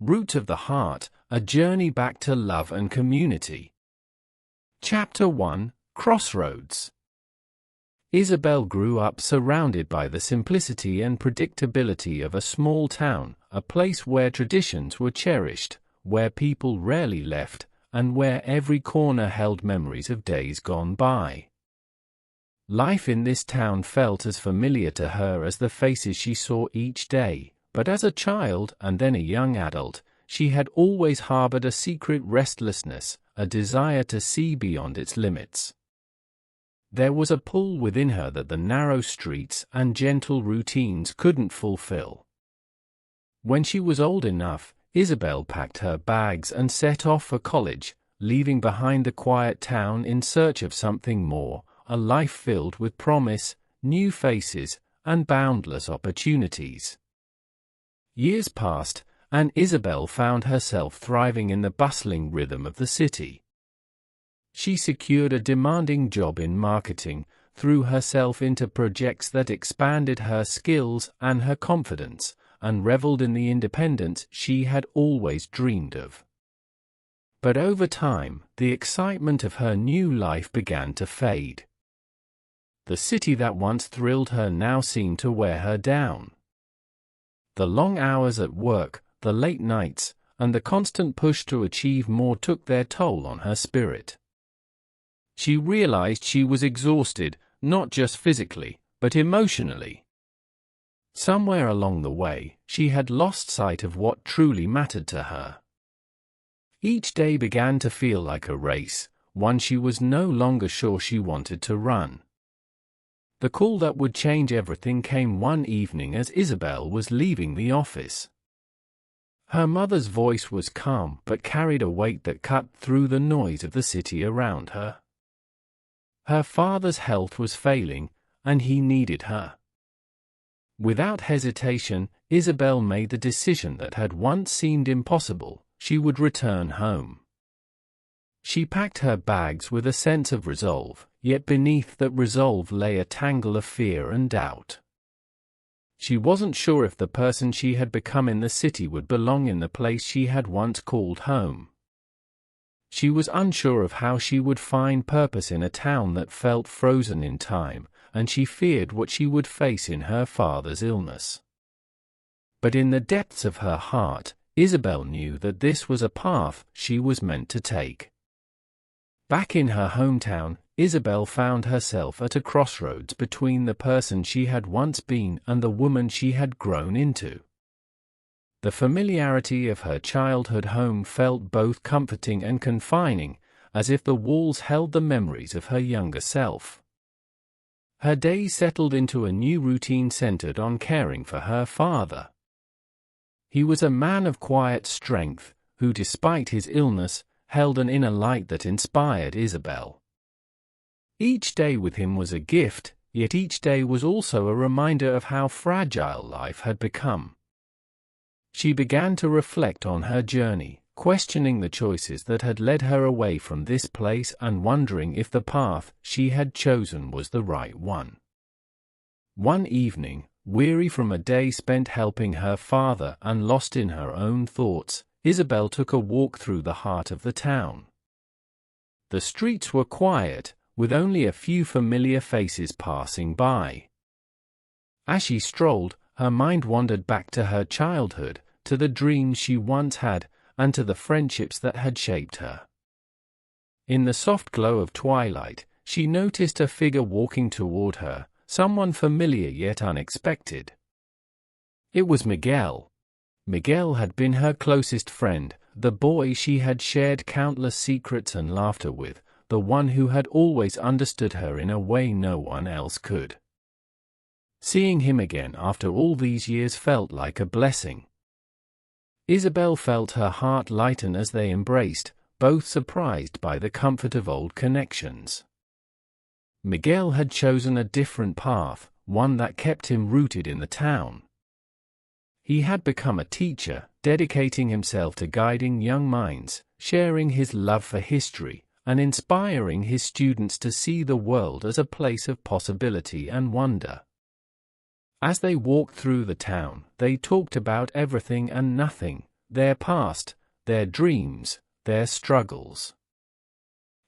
Roots of the Heart, A Journey Back to Love and Community. Chapter 1, Crossroads. Isabel grew up surrounded by the simplicity and predictability of a small town, a place where traditions were cherished, where people rarely left, and where every corner held memories of days gone by. Life in this town felt as familiar to her as the faces she saw each day, but as a child and then a young adult, she had always harbored a secret restlessness, a desire to see beyond its limits. There was a pull within her that the narrow streets and gentle routines couldn't fulfill. When she was old enough, Isabel packed her bags and set off for college, leaving behind the quiet town in search of something more, a life filled with promise, new faces, and boundless opportunities. Years passed, and Isabel found herself thriving in the bustling rhythm of the city. She secured a demanding job in marketing, threw herself into projects that expanded her skills and her confidence, and reveled in the independence she had always dreamed of. But over time, the excitement of her new life began to fade. The city that once thrilled her now seemed to wear her down. The long hours at work, the late nights, and the constant push to achieve more took their toll on her spirit. She realized she was exhausted, not just physically, but emotionally. Somewhere along the way, she had lost sight of what truly mattered to her. Each day began to feel like a race, one she was no longer sure she wanted to run. The call that would change everything came one evening as Isabel was leaving the office. Her mother's voice was calm but carried a weight that cut through the noise of the city around her. Her father's health was failing, and he needed her. Without hesitation, Isabel made the decision that had once seemed impossible: she would return home. She packed her bags with a sense of resolve, yet beneath that resolve lay a tangle of fear and doubt. She wasn't sure if the person she had become in the city would belong in the place she had once called home. She was unsure of how she would find purpose in a town that felt frozen in time, and she feared what she would face in her father's illness. But in the depths of her heart, Isabel knew that this was a path she was meant to take. Back in her hometown, Isabel found herself at a crossroads between the person she had once been and the woman she had grown into. The familiarity of her childhood home felt both comforting and confining, as if the walls held the memories of her younger self. Her days settled into a new routine centered on caring for her father. He was a man of quiet strength, who, despite his illness, held an inner light that inspired Isabel. Each day with him was a gift, yet each day was also a reminder of how fragile life had become. She began to reflect on her journey, questioning the choices that had led her away from this place and wondering if the path she had chosen was the right one. One evening, weary from a day spent helping her father and lost in her own thoughts, Isabel took a walk through the heart of the town. The streets were quiet, with only a few familiar faces passing by. As she strolled, her mind wandered back to her childhood, to the dreams she once had, and to the friendships that had shaped her. In the soft glow of twilight, she noticed a figure walking toward her, someone familiar yet unexpected. It was Miguel. Miguel had been her closest friend, the boy she had shared countless secrets and laughter with, the one who had always understood her in a way no one else could. Seeing him again after all these years felt like a blessing. Isabel felt her heart lighten as they embraced, both surprised by the comfort of old connections. Miguel had chosen a different path, one that kept him rooted in the town. He had become a teacher, dedicating himself to guiding young minds, sharing his love for history, and inspiring his students to see the world as a place of possibility and wonder. As they walked through the town, they talked about everything and nothing, their past, their dreams, their struggles.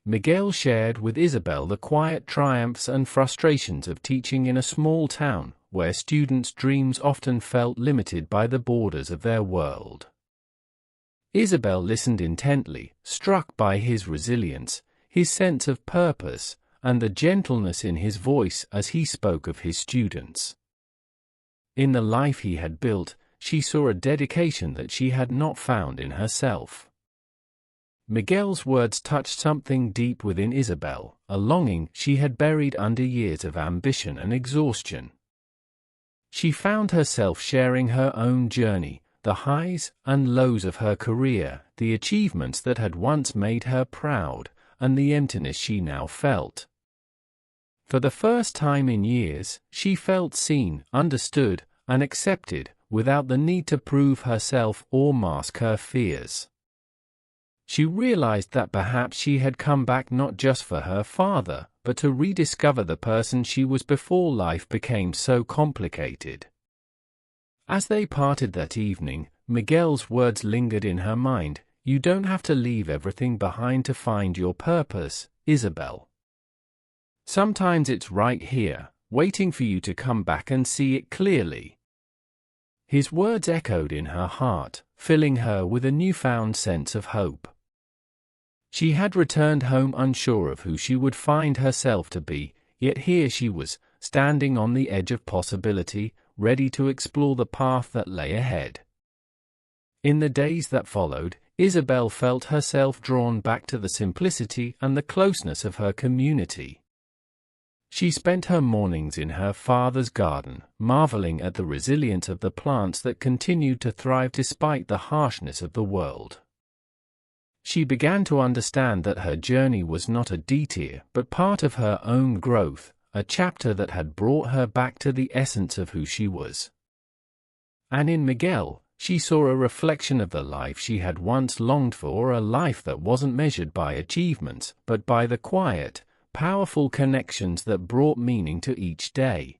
Miguel shared with Isabel the quiet triumphs and frustrations of teaching in a small town, where students' dreams often felt limited by the borders of their world. Isabel listened intently, struck by his resilience, his sense of purpose, and the gentleness in his voice as he spoke of his students. In the life he had built, she saw a dedication that she had not found in herself. Miguel's words touched something deep within Isabel, a longing she had buried under years of ambition and exhaustion. She found herself sharing her own journey, the highs and lows of her career, the achievements that had once made her proud, and the emptiness she now felt. For the first time in years, she felt seen, understood, and accepted, without the need to prove herself or mask her fears. She realized that perhaps she had come back not just for her father, but to rediscover the person she was before life became so complicated. As they parted that evening, Miguel's words lingered in her mind. "You don't have to leave everything behind to find your purpose, Isabel. Sometimes it's right here, waiting for you to come back and see it clearly." His words echoed in her heart, filling her with a newfound sense of hope. She had returned home unsure of who she would find herself to be, yet here she was, standing on the edge of possibility, ready to explore the path that lay ahead. In the days that followed, Isabel felt herself drawn back to the simplicity and the closeness of her community. She spent her mornings in her father's garden, marveling at the resilience of the plants that continued to thrive despite the harshness of the world. She began to understand that her journey was not a detour, but part of her own growth, a chapter that had brought her back to the essence of who she was. And in Miguel, she saw a reflection of the life she had once longed for, a life that wasn't measured by achievements, but by the quiet, powerful connections that brought meaning to each day.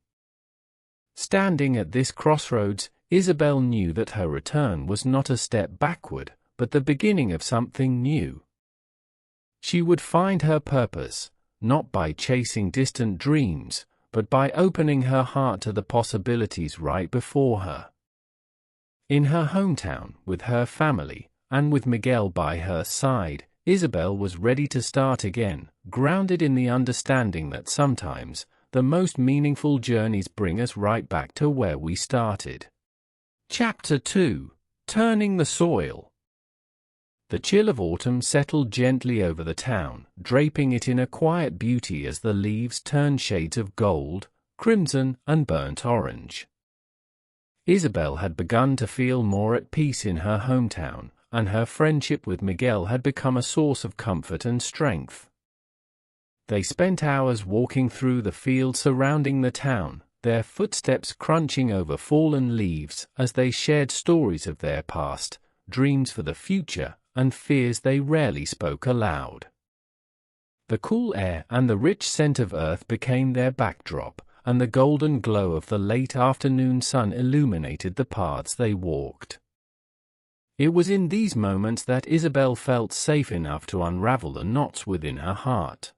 Standing at this crossroads, Isabel knew that her return was not a step backward, but the beginning of something new. She would find her purpose, not by chasing distant dreams, but by opening her heart to the possibilities right before her. In her hometown, with her family, and with Miguel by her side, Isabel was ready to start again, grounded in the understanding that sometimes, the most meaningful journeys bring us right back to where we started. Chapter 2: Turning the Soil. The chill of autumn settled gently over the town, draping it in a quiet beauty as the leaves turned shades of gold, crimson, and burnt orange. Isabel had begun to feel more at peace in her hometown, and her friendship with Miguel had become a source of comfort and strength. They spent hours walking through the fields surrounding the town, their footsteps crunching over fallen leaves as they shared stories of their past, dreams for the future, and fears they rarely spoke aloud. The cool air and the rich scent of earth became their backdrop, and the golden glow of the late afternoon sun illuminated the paths they walked. It was in these moments that Isabel felt safe enough to unravel the knots within her heart.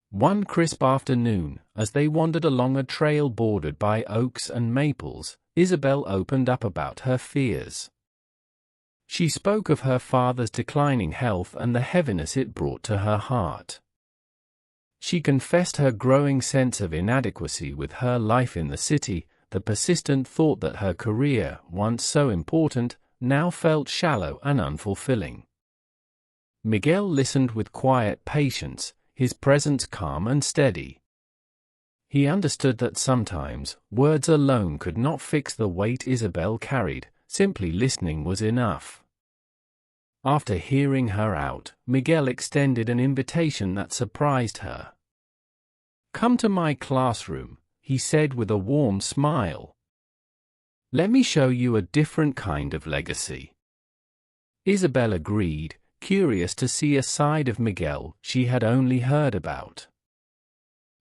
One crisp afternoon, as they wandered along a trail bordered by oaks and maples, Isabel opened up about her fears. She spoke of her father's declining health and the heaviness it brought to her heart. She confessed her growing sense of inadequacy with her life in the city, the persistent thought that her career, once so important, now felt shallow and unfulfilling. Miguel listened with quiet patience, his presence calm and steady. He understood that sometimes, words alone could not fix the weight Isabel carried, simply listening was enough. After hearing her out, Miguel extended an invitation that surprised her. "Come to my classroom," he said with a warm smile. "Let me show you a different kind of legacy." Isabel agreed, curious to see a side of Miguel she had only heard about.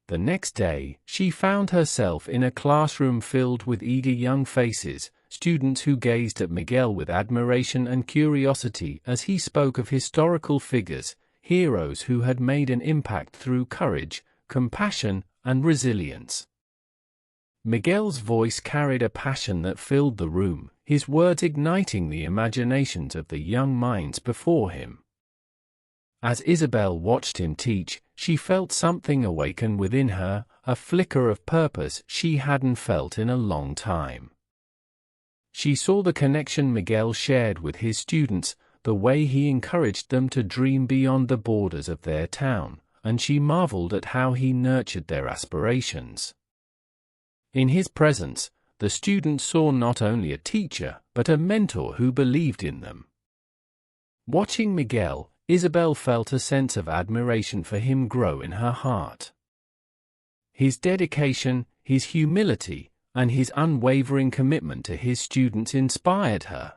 The next day, she found herself in a classroom filled with eager young faces, students who gazed at Miguel with admiration and curiosity as he spoke of historical figures, heroes who had made an impact through courage, compassion, and resilience. Miguel's voice carried a passion that filled the room, his words igniting the imaginations of the young minds before him. As Isabel watched him teach, she felt something awaken within her, a flicker of purpose she hadn't felt in a long time. She saw the connection Miguel shared with his students, the way he encouraged them to dream beyond the borders of their town, and she marveled at how he nurtured their aspirations. In his presence, the students saw not only a teacher, but a mentor who believed in them. Watching Miguel, Isabel felt a sense of admiration for him grow in her heart. His dedication, his humility, and his unwavering commitment to his students inspired her.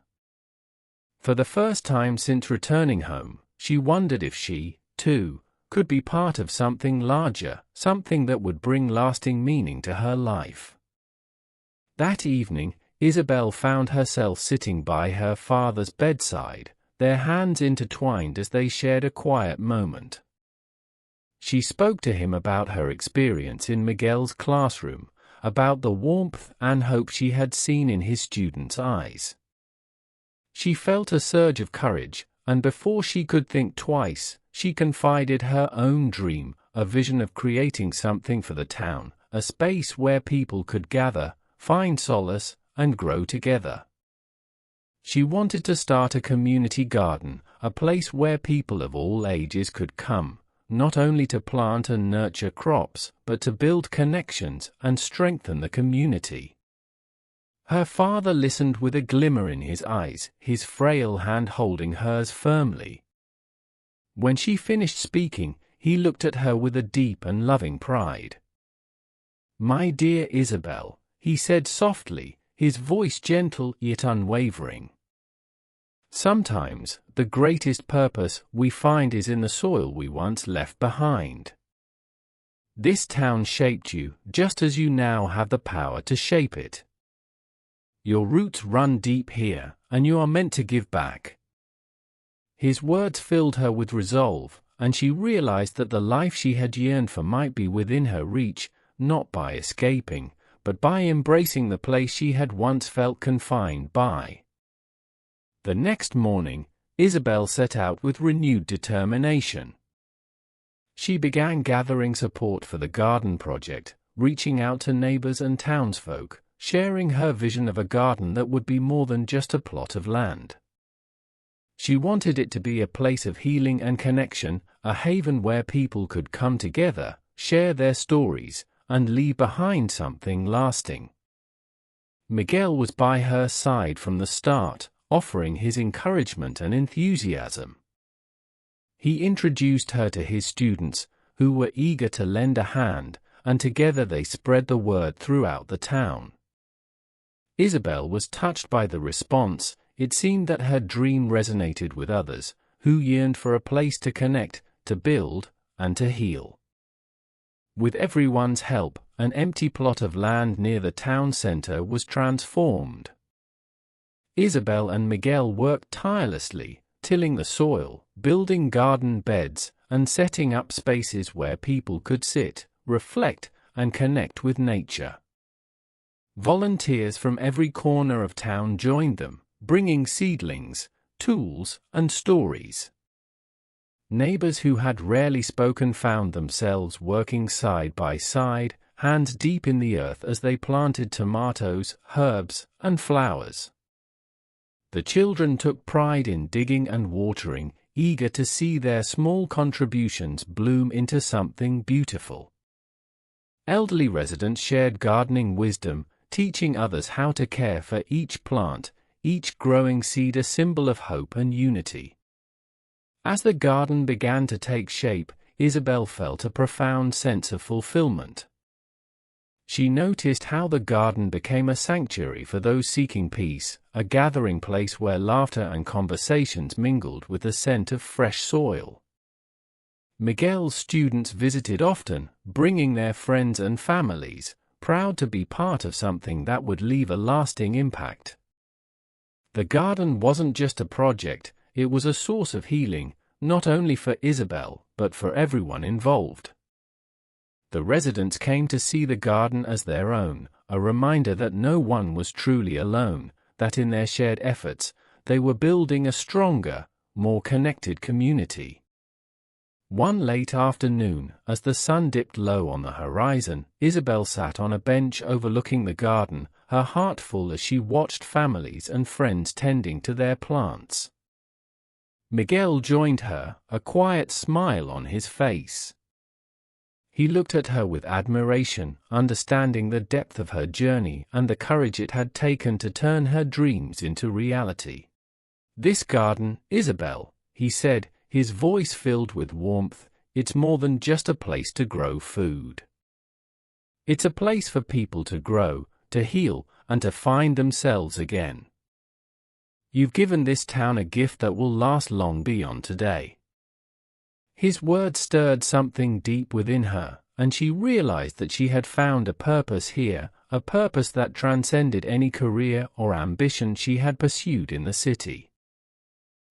For the first time since returning home, she wondered if she, too, could be part of something larger, something that would bring lasting meaning to her life. That evening, Isabel found herself sitting by her father's bedside, their hands intertwined as they shared a quiet moment. She spoke to him about her experience in Miguel's classroom, about the warmth and hope she had seen in his students' eyes. She felt a surge of courage, and before she could think twice, she confided her own dream, a vision of creating something for the town, a space where people could gather, find solace, and grow together. She wanted to start a community garden, a place where people of all ages could come, not only to plant and nurture crops, but to build connections and strengthen the community. Her father listened with a glimmer in his eyes, his frail hand holding hers firmly. When she finished speaking, he looked at her with a deep and loving pride. "My dear Isabel," he said softly, his voice gentle yet unwavering. "Sometimes, the greatest purpose we find is in the soil we once left behind. This town shaped you, just as you now have the power to shape it. Your roots run deep here, and you are meant to give back." His words filled her with resolve, and she realized that the life she had yearned for might be within her reach, not by escaping, but by embracing the place she had once felt confined by. The next morning, Isabel set out with renewed determination. She began gathering support for the garden project, reaching out to neighbors and townsfolk, sharing her vision of a garden that would be more than just a plot of land. She wanted it to be a place of healing and connection, a haven where people could come together, share their stories, and leave behind something lasting. Miguel was by her side from the start, offering his encouragement and enthusiasm. He introduced her to his students, who were eager to lend a hand, and together they spread the word throughout the town. Isabel was touched by the response. It seemed that her dream resonated with others, who yearned for a place to connect, to build, and to heal. With everyone's help, an empty plot of land near the town center was transformed. Isabel and Miguel worked tirelessly, tilling the soil, building garden beds, and setting up spaces where people could sit, reflect, and connect with nature. Volunteers from every corner of town joined them, bringing seedlings, tools, and stories. Neighbors who had rarely spoken found themselves working side by side, hands deep in the earth as they planted tomatoes, herbs, and flowers. The children took pride in digging and watering, eager to see their small contributions bloom into something beautiful. Elderly residents shared gardening wisdom, teaching others how to care for each plant, each growing seed a symbol of hope and unity. As the garden began to take shape, Isabel felt a profound sense of fulfillment. She noticed how the garden became a sanctuary for those seeking peace, a gathering place where laughter and conversations mingled with the scent of fresh soil. Miguel's students visited often, bringing their friends and families, proud to be part of something that would leave a lasting impact. The garden wasn't just a project, it was a source of healing, not only for Isabel, but for everyone involved. The residents came to see the garden as their own, a reminder that no one was truly alone, that in their shared efforts, they were building a stronger, more connected community. One late afternoon, as the sun dipped low on the horizon, Isabel sat on a bench overlooking the garden, her heart full as she watched families and friends tending to their plants. Miguel joined her, a quiet smile on his face. He looked at her with admiration, understanding the depth of her journey and the courage it had taken to turn her dreams into reality. "This garden, Isabel," he said, his voice filled with warmth, "it's more than just a place to grow food. It's a place for people to grow, to heal, and to find themselves again. You've given this town a gift that will last long beyond today." His words stirred something deep within her, and she realized that she had found a purpose here, a purpose that transcended any career or ambition she had pursued in the city.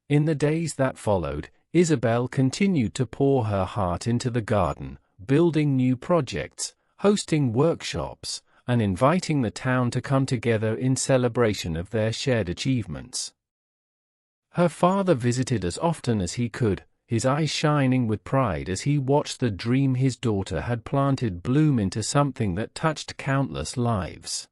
In the days that followed, Isabel continued to pour her heart into the garden, building new projects, hosting workshops, and inviting the town to come together in celebration of their shared achievements. Her father visited as often as he could, his eyes shining with pride as he watched the dream his daughter had planted bloom into something that touched countless lives.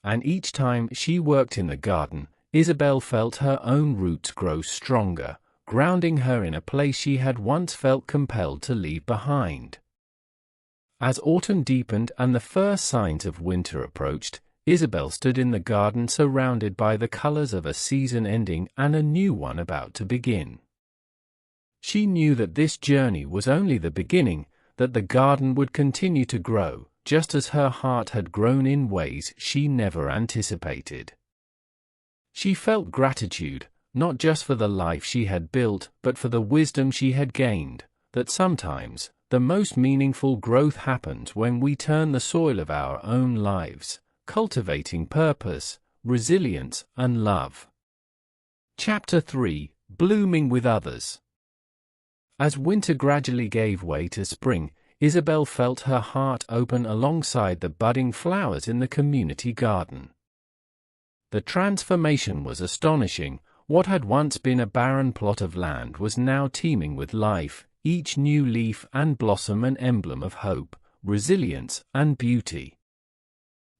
And each time she worked in the garden, Isabel felt her own roots grow stronger, grounding her in a place she had once felt compelled to leave behind. As autumn deepened and the first signs of winter approached, Isabel stood in the garden surrounded by the colors of a season ending and a new one about to begin. She knew that this journey was only the beginning, that the garden would continue to grow, just as her heart had grown in ways she never anticipated. She felt gratitude, not just for the life she had built, but for the wisdom she had gained, that sometimes the most meaningful growth happens when we turn the soil of our own lives, cultivating purpose, resilience, and love. Chapter 3: Blooming with Others. As winter gradually gave way to spring, Isabel felt her heart open alongside the budding flowers in the community garden. The transformation was astonishing. What had once been a barren plot of land was now teeming with life, each new leaf and blossom an emblem of hope, resilience, and beauty.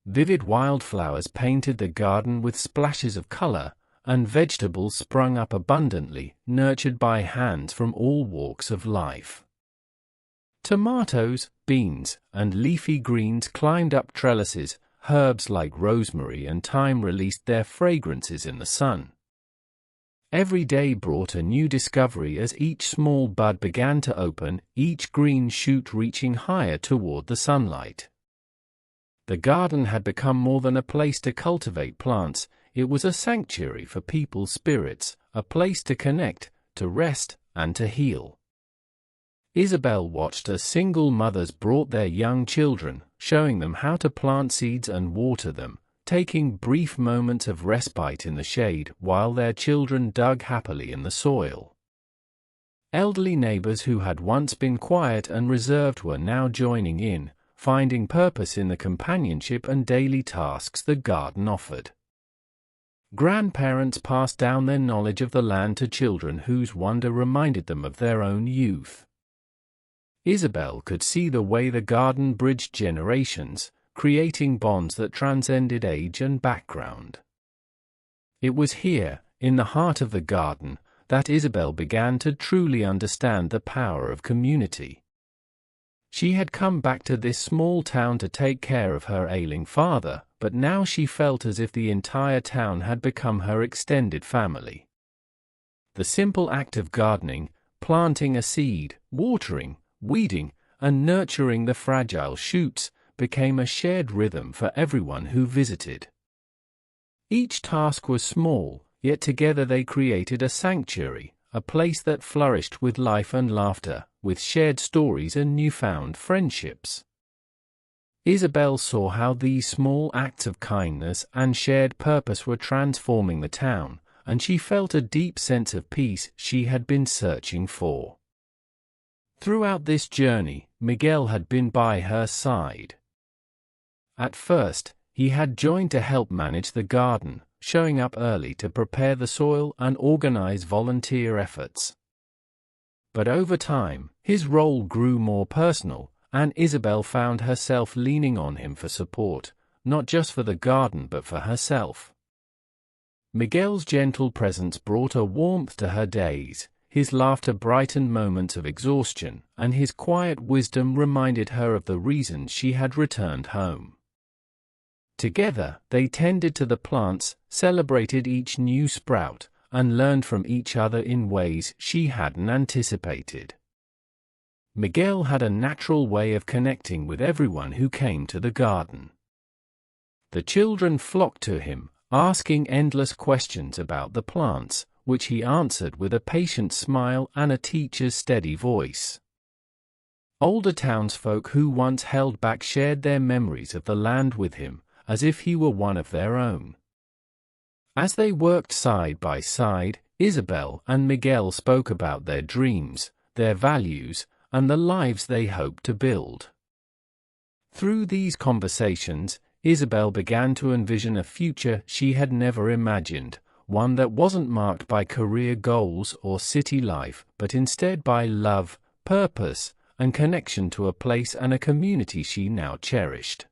Vivid wildflowers painted the garden with splashes of color, and vegetables sprung up abundantly, nurtured by hands from all walks of life. Tomatoes, beans, and leafy greens climbed up trellises, herbs like rosemary and thyme released their fragrances in the sun. Every day brought a new discovery as each small bud began to open, each green shoot reaching higher toward the sunlight. The garden had become more than a place to cultivate plants, it was a sanctuary for people's spirits, a place to connect, to rest, and to heal. Isabel watched as single mothers brought their young children, showing them how to plant seeds and water them, taking brief moments of respite in the shade while their children dug happily in the soil. Elderly neighbors who had once been quiet and reserved were now joining in, finding purpose in the companionship and daily tasks the garden offered. Grandparents passed down their knowledge of the land to children whose wonder reminded them of their own youth. Isabel could see the way the garden bridged generations, creating bonds that transcended age and background. It was here, in the heart of the garden, that Isabel began to truly understand the power of community. She had come back to this small town to take care of her ailing father, but now she felt as if the entire town had become her extended family. The simple act of gardening, planting a seed, watering, weeding, and nurturing the fragile shoots, became a shared rhythm for everyone who visited. Each task was small, yet together they created a sanctuary, a place that flourished with life and laughter, with shared stories and newfound friendships. Isabel saw how these small acts of kindness and shared purpose were transforming the town, and she felt a deep sense of peace she had been searching for. Throughout this journey, Miguel had been by her side. At first, he had joined to help manage the garden, showing up early to prepare the soil and organize volunteer efforts. But over time, his role grew more personal, and Isabel found herself leaning on him for support, not just for the garden but for herself. Miguel's gentle presence brought a warmth to her days, his laughter brightened moments of exhaustion, and his quiet wisdom reminded her of the reasons she had returned home. Together, they tended to the plants, celebrated each new sprout, and learned from each other in ways she hadn't anticipated. Miguel had a natural way of connecting with everyone who came to the garden. The children flocked to him, asking endless questions about the plants, which he answered with a patient smile and a teacher's steady voice. Older townsfolk who once held back shared their memories of the land with him, as if he were one of their own. As they worked side by side, Isabel and Miguel spoke about their dreams, their values, and the lives they hoped to build. Through these conversations, Isabel began to envision a future she had never imagined, one that wasn't marked by career goals or city life, but instead by love, purpose, and connection to a place and a community she now cherished.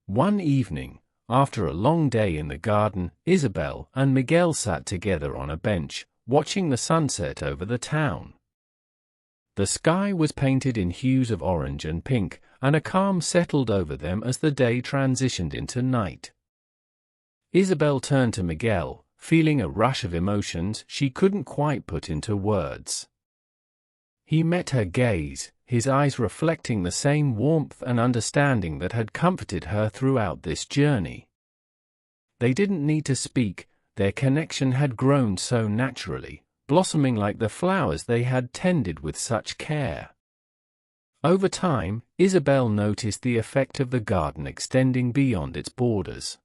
One evening, after a long day in the garden, Isabel and Miguel sat together on a bench, watching the sunset over the town. The sky was painted in hues of orange and pink, and a calm settled over them as the day transitioned into night. Isabel turned to Miguel, feeling a rush of emotions she couldn't quite put into words. He met her gaze, his eyes reflecting the same warmth and understanding that had comforted her throughout this journey. They didn't need to speak, their connection had grown so naturally, blossoming like the flowers they had tended with such care. Over time, Isabel noticed the effect of the garden extending beyond its borders.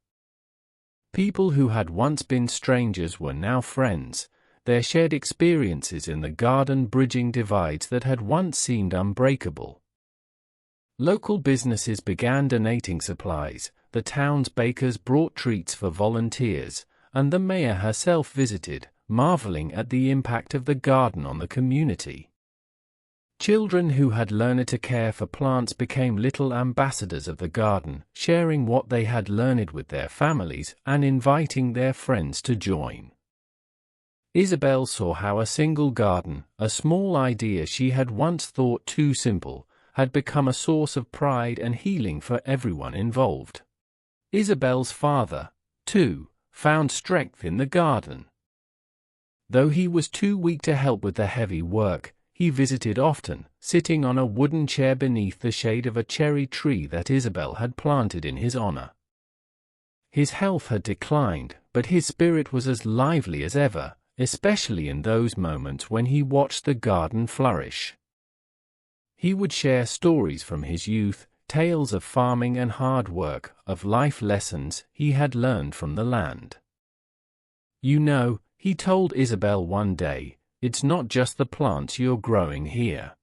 People who had once been strangers were now friends, their shared experiences in the garden bridging divides that had once seemed unbreakable. Local businesses began donating supplies, the town's bakers brought treats for volunteers, and the mayor herself visited, marveling at the impact of the garden on the community. Children who had learned to care for plants became little ambassadors of the garden, sharing what they had learned with their families and inviting their friends to join. Isabel saw how a single garden, a small idea she had once thought too simple, had become a source of pride and healing for everyone involved. Isabel's father, too, found strength in the garden. Though he was too weak to help with the heavy work, he visited often, sitting on a wooden chair beneath the shade of a cherry tree that Isabel had planted in his honor. His health had declined, but his spirit was as lively as ever, especially in those moments when he watched the garden flourish. He would share stories from his youth, tales of farming and hard work, of life lessons he had learned from the land. "You know," he told Isabel one day, "it's not just the plants you're growing here.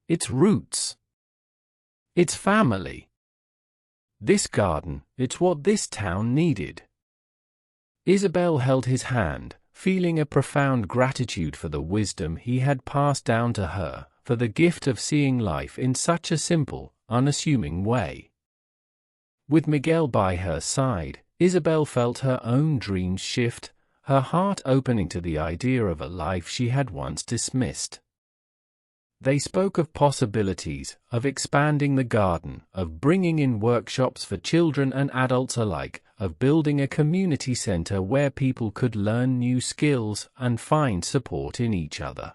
It's roots. It's family. This garden, it's what this town needed." Isabel held his hand, feeling a profound gratitude for the wisdom he had passed down to her, for the gift of seeing life in such a simple, unassuming way. With Miguel by her side, Isabel felt her own dreams shift, her heart opening to the idea of a life she had once dismissed. They spoke of possibilities, of expanding the garden, of bringing in workshops for children and adults alike, of building a community center where people could learn new skills and find support in each other.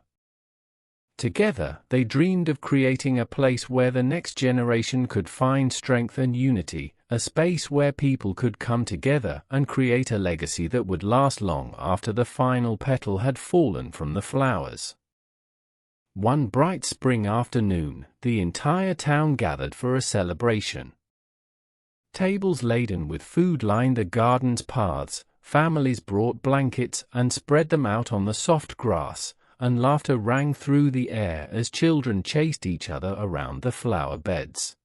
Together, they dreamed of creating a place where the next generation could find strength and unity, a space where people could come together and create a legacy that would last long after the final petal had fallen from the flowers. One bright spring afternoon, the entire town gathered for a celebration. Tables laden with food lined the garden's paths, families brought blankets and spread them out on the soft grass, and laughter rang through the air as children chased each other around the flower beds.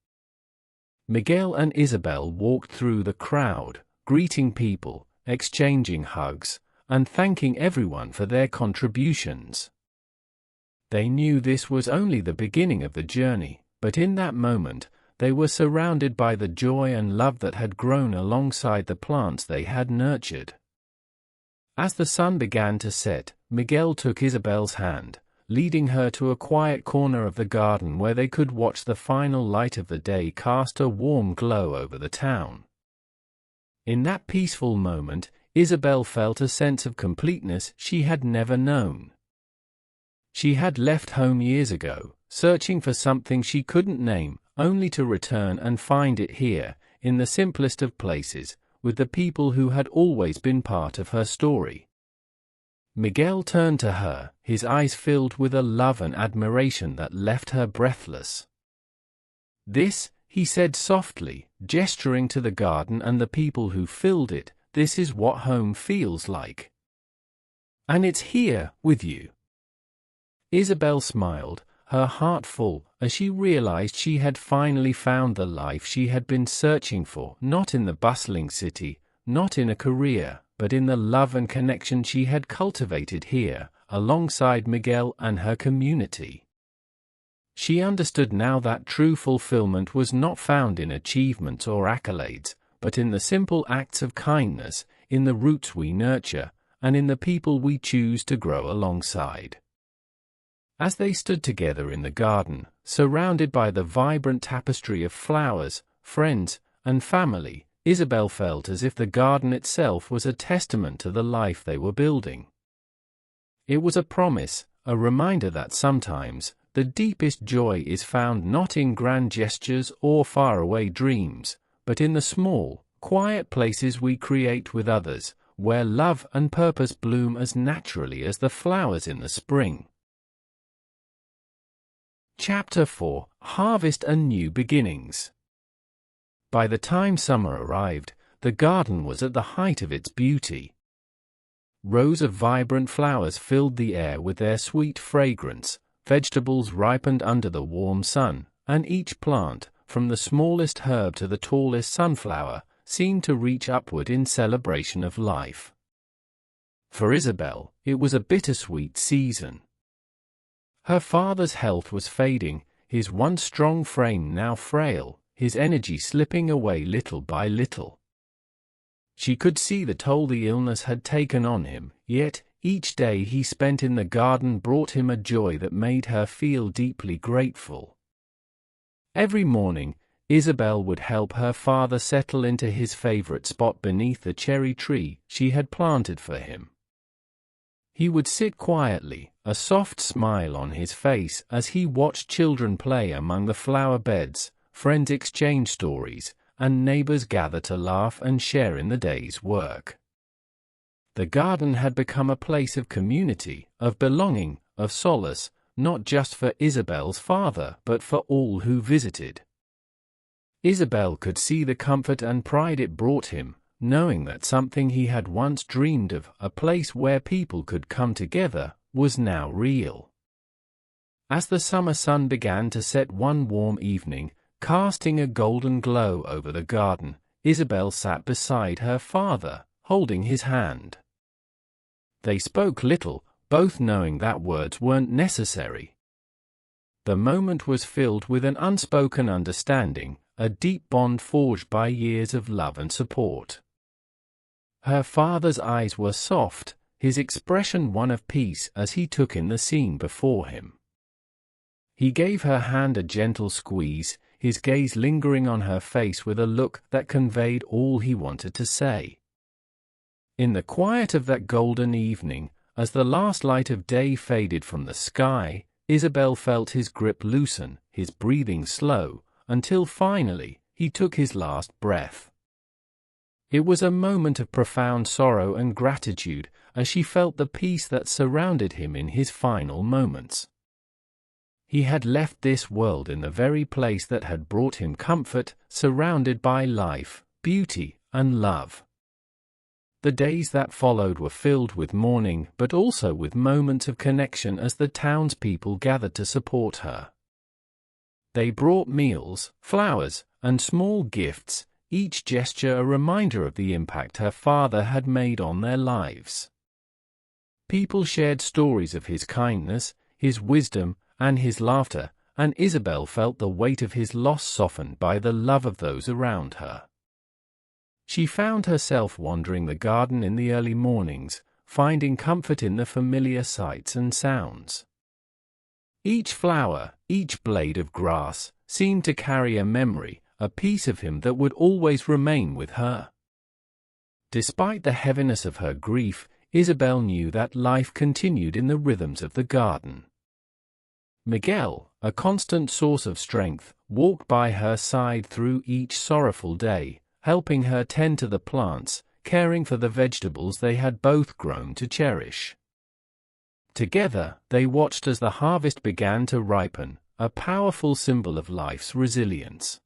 Miguel and Isabel walked through the crowd, greeting people, exchanging hugs, and thanking everyone for their contributions. They knew this was only the beginning of the journey, but in that moment, they were surrounded by the joy and love that had grown alongside the plants they had nurtured. As the sun began to set, Miguel took Isabel's hand, leading her to a quiet corner of the garden where they could watch the final light of the day cast a warm glow over the town. In that peaceful moment, Isabel felt a sense of completeness she had never known. She had left home years ago, searching for something she couldn't name, only to return and find it here, in the simplest of places, with the people who had always been part of her story. Miguel turned to her, his eyes filled with a love and admiration that left her breathless. "This," he said softly, gesturing to the garden and the people who filled it, "this is what home feels like. And it's here, with you." Isabel smiled, her heart full, as she realized she had finally found the life she had been searching for, not in the bustling city, not in a career, but in the love and connection she had cultivated here, alongside Miguel and her community. She understood now that true fulfillment was not found in achievements or accolades, but in the simple acts of kindness, in the roots we nurture, and in the people we choose to grow alongside. As they stood together in the garden, surrounded by the vibrant tapestry of flowers, friends, and family, Isabel felt as if the garden itself was a testament to the life they were building. It was a promise, a reminder that sometimes, the deepest joy is found not in grand gestures or faraway dreams, but in the small, quiet places we create with others, where love and purpose bloom as naturally as the flowers in the spring. Chapter 4: Harvest and New Beginnings. By the time summer arrived, the garden was at the height of its beauty. Rows of vibrant flowers filled the air with their sweet fragrance, vegetables ripened under the warm sun, and each plant, from the smallest herb to the tallest sunflower, seemed to reach upward in celebration of life. For Isabel, it was a bittersweet season. Her father's health was fading, his once strong frame now frail, his energy slipping away little by little. She could see the toll the illness had taken on him, yet, each day he spent in the garden brought him a joy that made her feel deeply grateful. Every morning, Isabel would help her father settle into his favorite spot beneath the cherry tree she had planted for him. He would sit quietly, a soft smile on his face as he watched children play among the flower beds, friends exchange stories, and neighbors gather to laugh and share in the day's work. The garden had become a place of community, of belonging, of solace, not just for Isabel's father but for all who visited. Isabel could see the comfort and pride it brought him, knowing that something he had once dreamed of, a place where people could come together, was now real. As the summer sun began to set one warm evening, casting a golden glow over the garden, Isabel sat beside her father, holding his hand. They spoke little, both knowing that words weren't necessary. The moment was filled with an unspoken understanding, a deep bond forged by years of love and support. Her father's eyes were soft, his expression one of peace as he took in the scene before him. He gave her hand a gentle squeeze, his gaze lingering on her face with a look that conveyed all he wanted to say. In the quiet of that golden evening, as the last light of day faded from the sky, Isabel felt his grip loosen, his breathing slow, until finally, he took his last breath. It was a moment of profound sorrow and gratitude, as she felt the peace that surrounded him in his final moments. He had left this world in the very place that had brought him comfort, surrounded by life, beauty, and love. The days that followed were filled with mourning, but also with moments of connection as the townspeople gathered to support her. They brought meals, flowers, and small gifts, each gesture a reminder of the impact her father had made on their lives. People shared stories of his kindness, his wisdom, and his laughter, and Isabel felt the weight of his loss softened by the love of those around her. She found herself wandering the garden in the early mornings, finding comfort in the familiar sights and sounds. Each flower, each blade of grass, seemed to carry a memory, a piece of him that would always remain with her. Despite the heaviness of her grief, Isabel knew that life continued in the rhythms of the garden. Miguel, a constant source of strength, walked by her side through each sorrowful day, helping her tend to the plants, caring for the vegetables they had both grown to cherish. Together, they watched as the harvest began to ripen, a powerful symbol of life's resilience.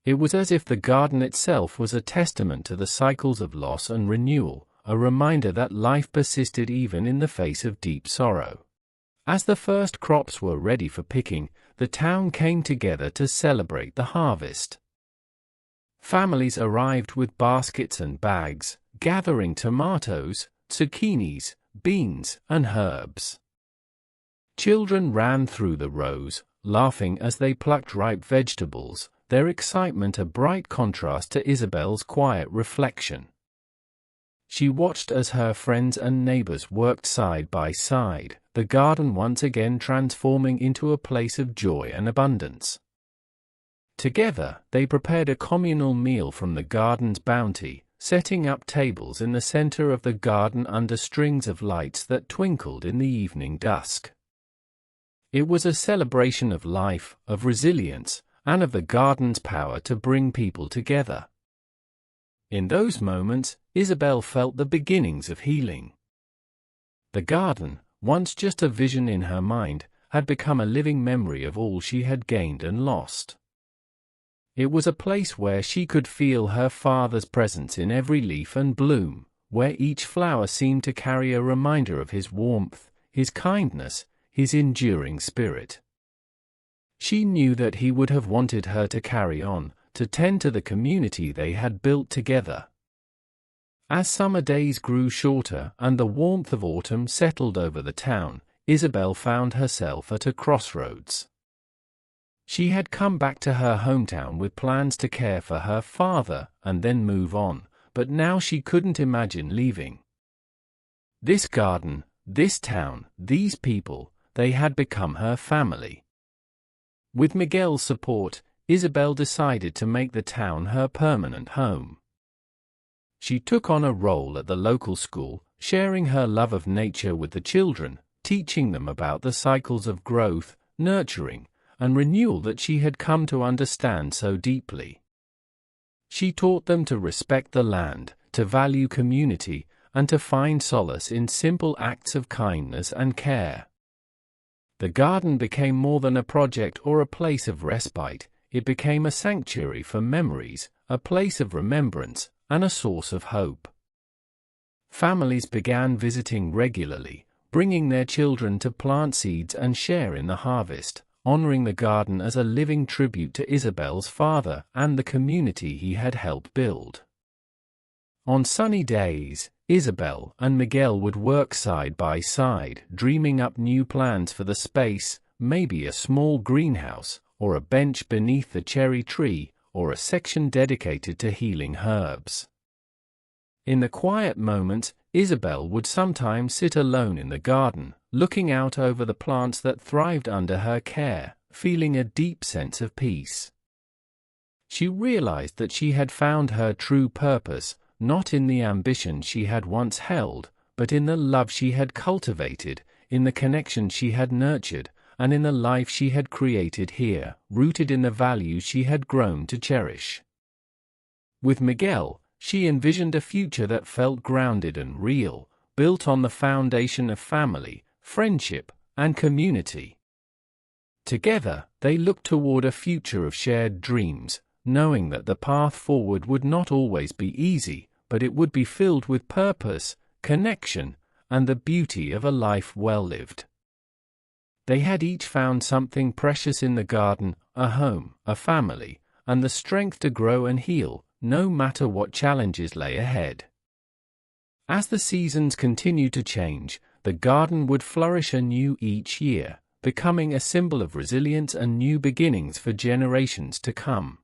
It was as if the garden itself was a testament to the cycles of loss and renewal, a reminder that life persisted even in the face of deep sorrow. As the first crops were ready for picking, the town came together to celebrate the harvest. Families arrived with baskets and bags, gathering tomatoes, zucchinis, beans, and herbs. Children ran through the rows, laughing as they plucked ripe vegetables, their excitement a bright contrast to Isabel's quiet reflection. She watched as her friends and neighbors worked side by side, the garden once again transforming into a place of joy and abundance. Together, they prepared a communal meal from the garden's bounty, setting up tables in the center of the garden under strings of lights that twinkled in the evening dusk. It was a celebration of life, of resilience, and of the garden's power to bring people together. In those moments, Isabel felt the beginnings of healing. The garden, once just a vision in her mind, had become a living memory of all she had gained and lost. It was a place where she could feel her father's presence in every leaf and bloom, where each flower seemed to carry a reminder of his warmth, his kindness, his enduring spirit. She knew that he would have wanted her to carry on, to tend to the community they had built together. As summer days grew shorter and the warmth of autumn settled over the town, Isabel found herself at a crossroads. She had come back to her hometown with plans to care for her father and then move on, but now she couldn't imagine leaving. This garden, this town, these people, they had become her family. With Miguel's support, Isabel decided to make the town her permanent home. She took on a role at the local school, sharing her love of nature with the children, teaching them about the cycles of growth, nurturing, and renewal that she had come to understand so deeply. She taught them to respect the land, to value community, and to find solace in simple acts of kindness and care. The garden became more than a project or a place of respite. It became a sanctuary for memories, a place of remembrance, and a source of hope. Families began visiting regularly, bringing their children to plant seeds and share in the harvest, honoring the garden as a living tribute to Isabel's father and the community he had helped build. On sunny days, Isabel and Miguel would work side by side, dreaming up new plans for the space, maybe a small greenhouse, or a bench beneath the cherry tree, or a section dedicated to healing herbs. In the quiet moments, Isabel would sometimes sit alone in the garden, looking out over the plants that thrived under her care, feeling a deep sense of peace. She realized that she had found her true purpose, not in the ambition she had once held, but in the love she had cultivated, in the connection she had nurtured, and in the life she had created here, rooted in the values she had grown to cherish. With Miguel, she envisioned a future that felt grounded and real, built on the foundation of family, friendship, and community. Together, they looked toward a future of shared dreams, knowing that the path forward would not always be easy, but it would be filled with purpose, connection, and the beauty of a life well lived. They had each found something precious in the garden, a home, a family, and the strength to grow and heal, no matter what challenges lay ahead. As the seasons continued to change, the garden would flourish anew each year, becoming a symbol of resilience and new beginnings for generations to come.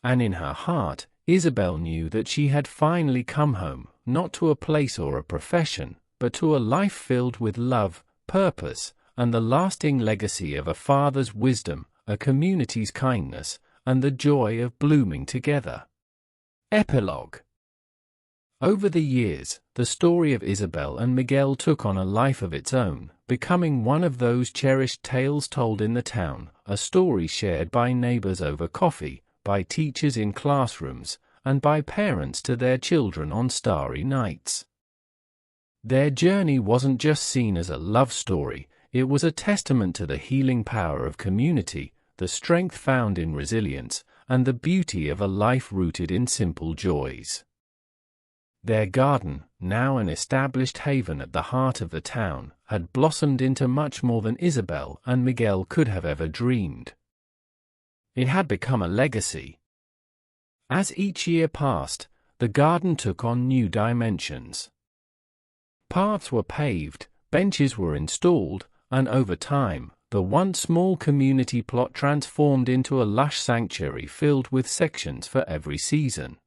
And in her heart, Isabel knew that she had finally come home, not to a place or a profession, but to a life filled with love, purpose, and the lasting legacy of a father's wisdom, a community's kindness, and the joy of blooming together. Epilogue. Over the years, the story of Isabel and Miguel took on a life of its own, becoming one of those cherished tales told in the town, a story shared by neighbors over coffee, by teachers in classrooms, and by parents to their children on starry nights. Their journey wasn't just seen as a love story, it was a testament to the healing power of community, the strength found in resilience, and the beauty of a life rooted in simple joys. Their garden, now an established haven at the heart of the town, had blossomed into much more than Isabel and Miguel could have ever dreamed. It had become a legacy. As each year passed, the garden took on new dimensions. Paths were paved, benches were installed, and over time, the once small community plot transformed into a lush sanctuary filled with sections for every season.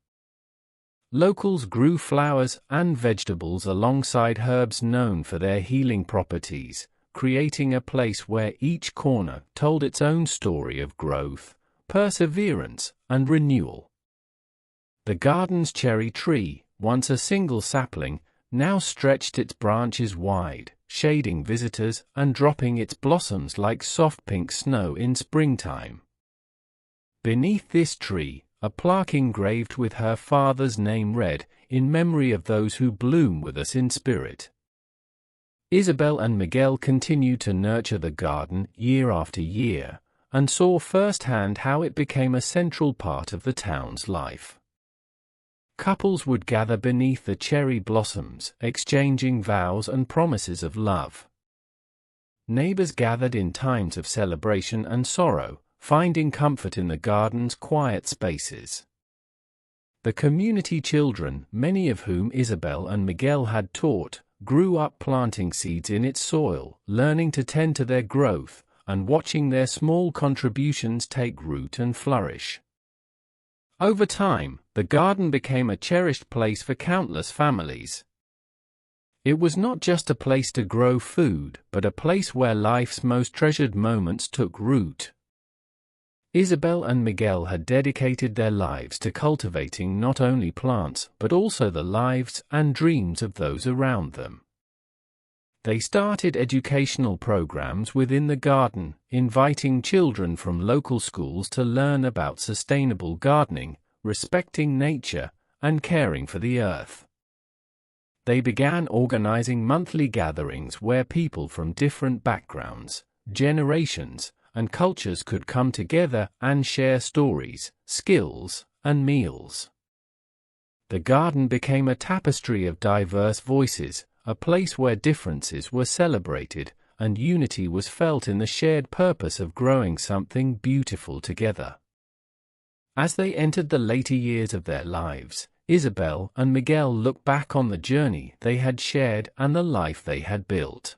Locals grew flowers and vegetables alongside herbs known for their healing properties, creating a place where each corner told its own story of growth, perseverance, and renewal. The garden's cherry tree, once a single sapling, now stretched its branches wide, shading visitors and dropping its blossoms like soft pink snow in springtime. Beneath this tree, a plaque engraved with her father's name read, "In memory of those who bloom with us in spirit." Isabel and Miguel continued to nurture the garden year after year, and saw firsthand how it became a central part of the town's life. Couples would gather beneath the cherry blossoms, exchanging vows and promises of love. Neighbors gathered in times of celebration and sorrow, finding comfort in the garden's quiet spaces. The community children, many of whom Isabel and Miguel had taught, grew up planting seeds in its soil, learning to tend to their growth, and watching their small contributions take root and flourish. Over time, the garden became a cherished place for countless families. It was not just a place to grow food, but a place where life's most treasured moments took root. Isabel and Miguel had dedicated their lives to cultivating not only plants, but also the lives and dreams of those around them. They started educational programs within the garden, inviting children from local schools to learn about sustainable gardening, respecting nature, and caring for the earth. They began organizing monthly gatherings where people from different backgrounds, generations, and cultures could come together and share stories, skills, and meals. The garden became a tapestry of diverse voices, a place where differences were celebrated, and unity was felt in the shared purpose of growing something beautiful together. As they entered the later years of their lives, Isabel and Miguel looked back on the journey they had shared and the life they had built.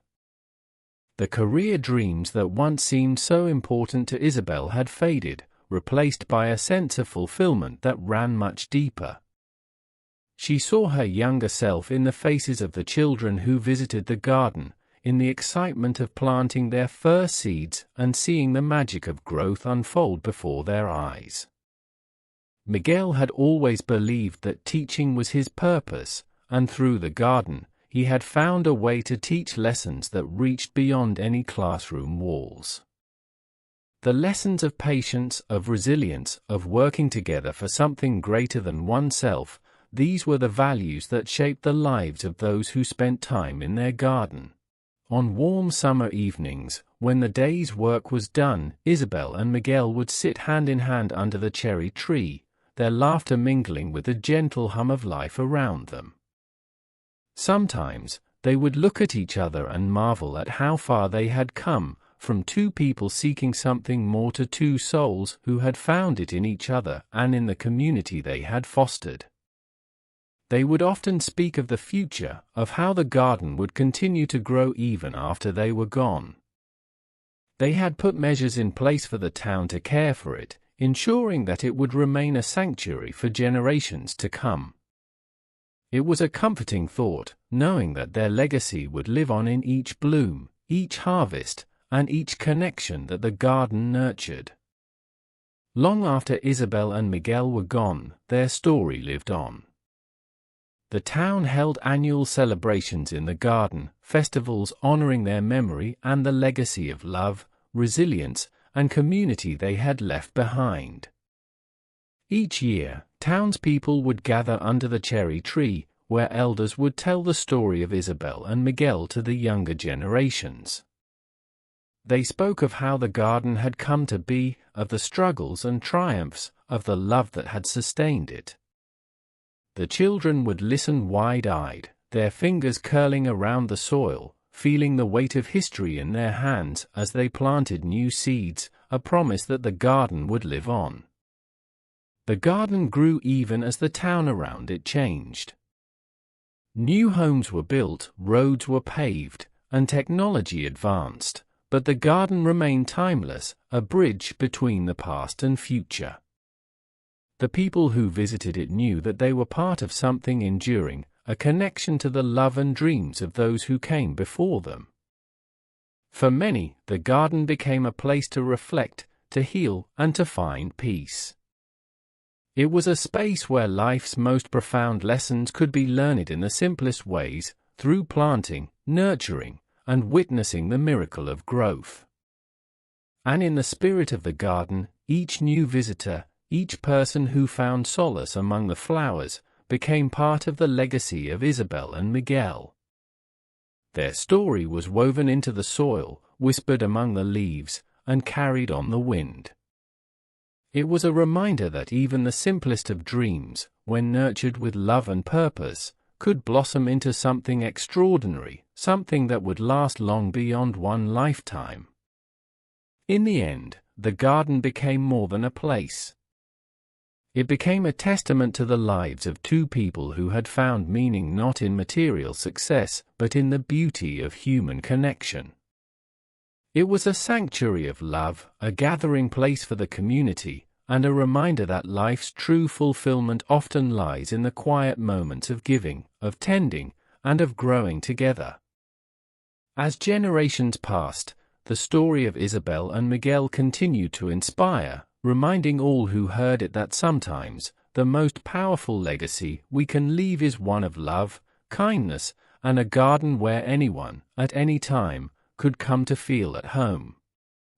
The career dreams that once seemed so important to Isabel had faded, replaced by a sense of fulfillment that ran much deeper. She saw her younger self in the faces of the children who visited the garden, in the excitement of planting their first seeds and seeing the magic of growth unfold before their eyes. Miguel had always believed that teaching was his purpose, and through the garden, he had found a way to teach lessons that reached beyond any classroom walls. The lessons of patience, of resilience, of working together for something greater than oneself, these were the values that shaped the lives of those who spent time in their garden. On warm summer evenings, when the day's work was done, Isabel and Miguel would sit hand in hand under the cherry tree, their laughter mingling with the gentle hum of life around them. Sometimes, they would look at each other and marvel at how far they had come, from two people seeking something more to two souls who had found it in each other and in the community they had fostered. They would often speak of the future, of how the garden would continue to grow even after they were gone. They had put measures in place for the town to care for it, ensuring that it would remain a sanctuary for generations to come. It was a comforting thought, knowing that their legacy would live on in each bloom, each harvest, and each connection that the garden nurtured. Long after Isabel and Miguel were gone, their story lived on. The town held annual celebrations in the garden, festivals honoring their memory and the legacy of love, resilience, and community they had left behind. Each year, townspeople would gather under the cherry tree, where elders would tell the story of Isabel and Miguel to the younger generations. They spoke of how the garden had come to be, of the struggles and triumphs, of the love that had sustained it. The children would listen wide-eyed, their fingers curling around the soil, feeling the weight of history in their hands as they planted new seeds, a promise that the garden would live on. The garden grew even as the town around it changed. New homes were built, roads were paved, and technology advanced, but the garden remained timeless, a bridge between the past and future. The people who visited it knew that they were part of something enduring, a connection to the love and dreams of those who came before them. For many, the garden became a place to reflect, to heal, and to find peace. It was a space where life's most profound lessons could be learned in the simplest ways, through planting, nurturing, and witnessing the miracle of growth. And in the spirit of the garden, each new visitor, each person who found solace among the flowers, became part of the legacy of Isabel and Miguel. Their story was woven into the soil, whispered among the leaves, and carried on the wind. It was a reminder that even the simplest of dreams, when nurtured with love and purpose, could blossom into something extraordinary, something that would last long beyond one lifetime. In the end, the garden became more than a place. It became a testament to the lives of two people who had found meaning not in material success, but in the beauty of human connection. It was a sanctuary of love, a gathering place for the community, and a reminder that life's true fulfillment often lies in the quiet moments of giving, of tending, and of growing together. As generations passed, the story of Isabel and Miguel continued to inspire, reminding all who heard it that sometimes, the most powerful legacy we can leave is one of love, kindness, and a garden where anyone, at any time, could come to feel at home.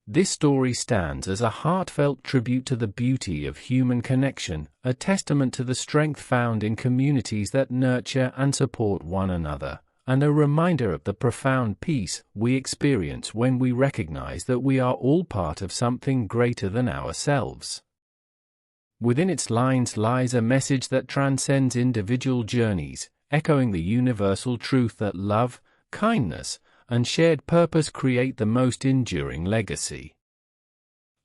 This story stands as a heartfelt tribute to the beauty of human connection, a testament to the strength found in communities that nurture and support one another, and a reminder of the profound peace we experience when we recognize that we are all part of something greater than ourselves. Within its lines lies a message that transcends individual journeys, echoing the universal truth that love, kindness, and shared purpose create the most enduring legacy.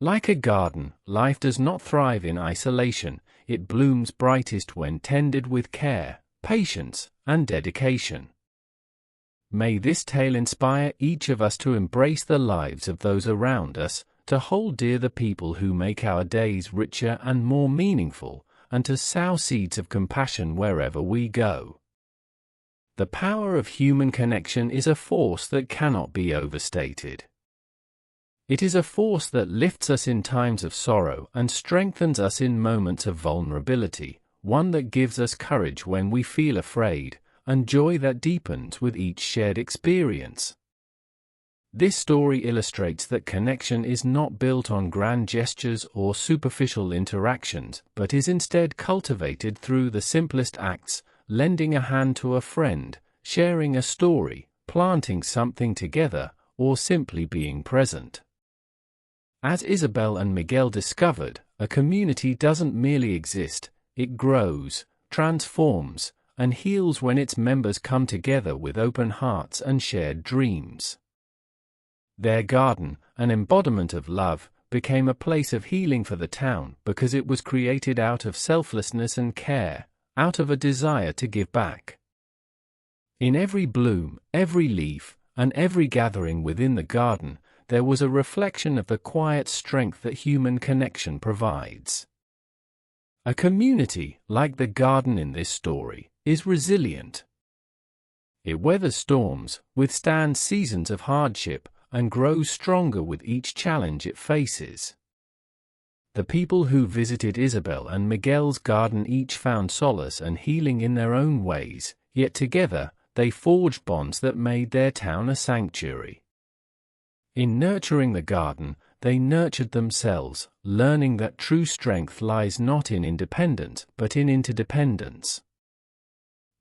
Like a garden, life does not thrive in isolation, it blooms brightest when tended with care, patience, and dedication. May this tale inspire each of us to embrace the lives of those around us, to hold dear the people who make our days richer and more meaningful, and to sow seeds of compassion wherever we go. The power of human connection is a force that cannot be overstated. It is a force that lifts us in times of sorrow and strengthens us in moments of vulnerability, one that gives us courage when we feel afraid, and joy that deepens with each shared experience. This story illustrates that connection is not built on grand gestures or superficial interactions, but is instead cultivated through the simplest acts, lending a hand to a friend, sharing a story, planting something together, or simply being present. As Isabel and Miguel discovered, a community doesn't merely exist, it grows, transforms, and heals when its members come together with open hearts and shared dreams. Their garden, an embodiment of love, became a place of healing for the town because it was created out of selflessness and care, out of a desire to give back. In every bloom, every leaf, and every gathering within the garden, there was a reflection of the quiet strength that human connection provides. A community, like the garden in this story, is resilient. It weathers storms, withstands seasons of hardship, and grows stronger with each challenge it faces. The people who visited Isabel and Miguel's garden each found solace and healing in their own ways, yet together, they forged bonds that made their town a sanctuary. In nurturing the garden, they nurtured themselves, learning that true strength lies not in independence but in interdependence.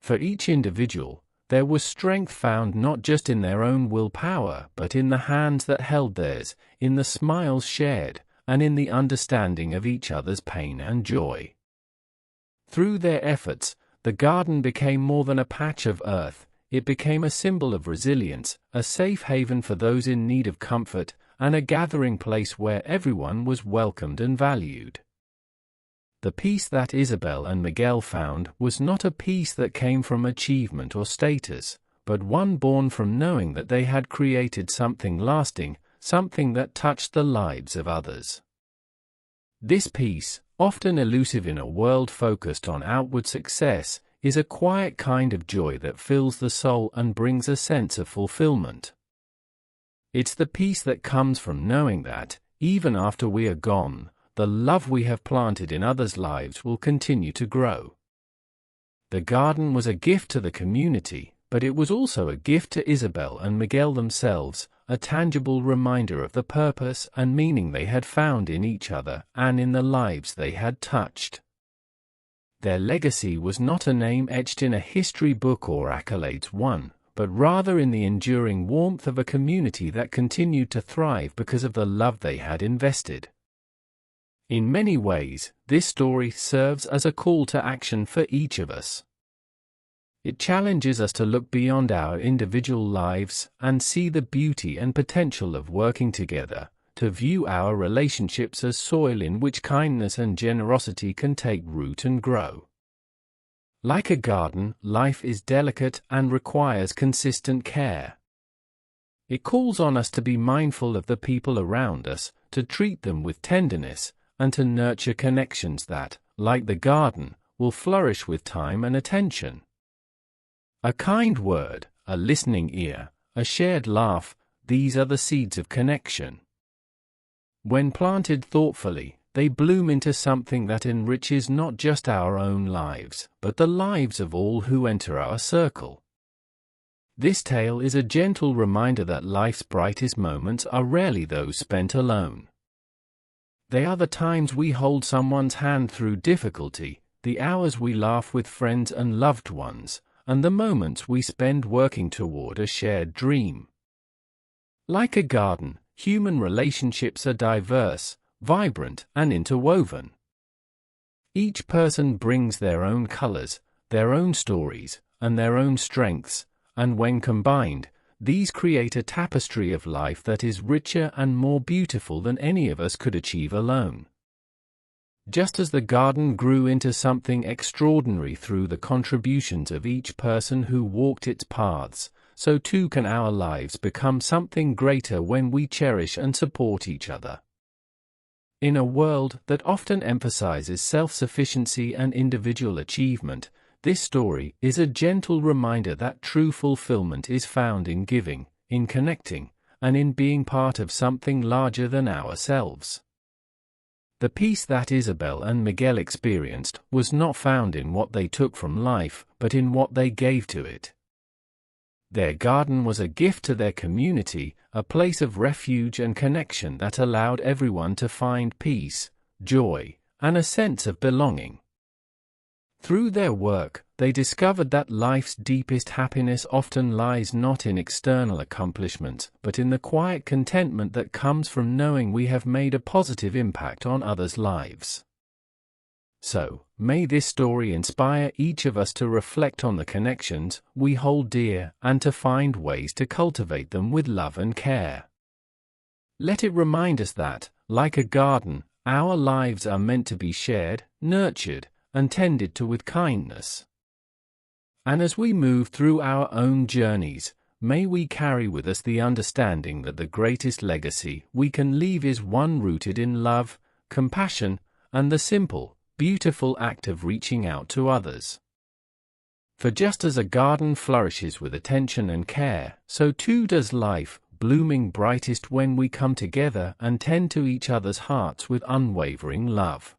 For each individual, there was strength found not just in their own willpower but in the hands that held theirs, in the smiles shared, and in the understanding of each other's pain and joy. Through their efforts, the garden became more than a patch of earth. It became a symbol of resilience, a safe haven for those in need of comfort, and a gathering place where everyone was welcomed and valued. The peace that Isabel and Miguel found was not a peace that came from achievement or status, but one born from knowing that they had created something lasting, something that touched the lives of others. This peace, often elusive in a world focused on outward success, is a quiet kind of joy that fills the soul and brings a sense of fulfillment. It's the peace that comes from knowing that, even after we are gone, the love we have planted in others' lives will continue to grow. The garden was a gift to the community, but it was also a gift to Isabel and Miguel themselves, a tangible reminder of the purpose and meaning they had found in each other and in the lives they had touched. Their legacy was not a name etched in a history book or accolades won, but rather in the enduring warmth of a community that continued to thrive because of the love they had invested. In many ways, this story serves as a call to action for each of us. It challenges us to look beyond our individual lives and see the beauty and potential of working together, to view our relationships as soil in which kindness and generosity can take root and grow. Like a garden, life is delicate and requires consistent care. It calls on us to be mindful of the people around us, to treat them with tenderness, and to nurture connections that, like the garden, will flourish with time and attention. A kind word, a listening ear, a shared laugh, these are the seeds of connection. When planted thoughtfully, they bloom into something that enriches not just our own lives, but the lives of all who enter our circle. This tale is a gentle reminder that life's brightest moments are rarely those spent alone. They are the times we hold someone's hand through difficulty, the hours we laugh with friends and loved ones, and the moments we spend working toward a shared dream. Like a garden, human relationships are diverse, vibrant, and interwoven. Each person brings their own colors, their own stories, and their own strengths, and when combined, these create a tapestry of life that is richer and more beautiful than any of us could achieve alone. Just as the garden grew into something extraordinary through the contributions of each person who walked its paths, so too can our lives become something greater when we cherish and support each other. In a world that often emphasizes self-sufficiency and individual achievement, this story is a gentle reminder that true fulfillment is found in giving, in connecting, and in being part of something larger than ourselves. The peace that Isabel and Miguel experienced was not found in what they took from life, but in what they gave to it. Their garden was a gift to their community, a place of refuge and connection that allowed everyone to find peace, joy, and a sense of belonging. Through their work, they discovered that life's deepest happiness often lies not in external accomplishments, but in the quiet contentment that comes from knowing we have made a positive impact on others' lives. So, may this story inspire each of us to reflect on the connections we hold dear and to find ways to cultivate them with love and care. Let it remind us that, like a garden, our lives are meant to be shared, nurtured, and tended to with kindness. And as we move through our own journeys, may we carry with us the understanding that the greatest legacy we can leave is one rooted in love, compassion, and the simple, beautiful act of reaching out to others. For just as a garden flourishes with attention and care, so too does life, blooming brightest when we come together and tend to each other's hearts with unwavering love.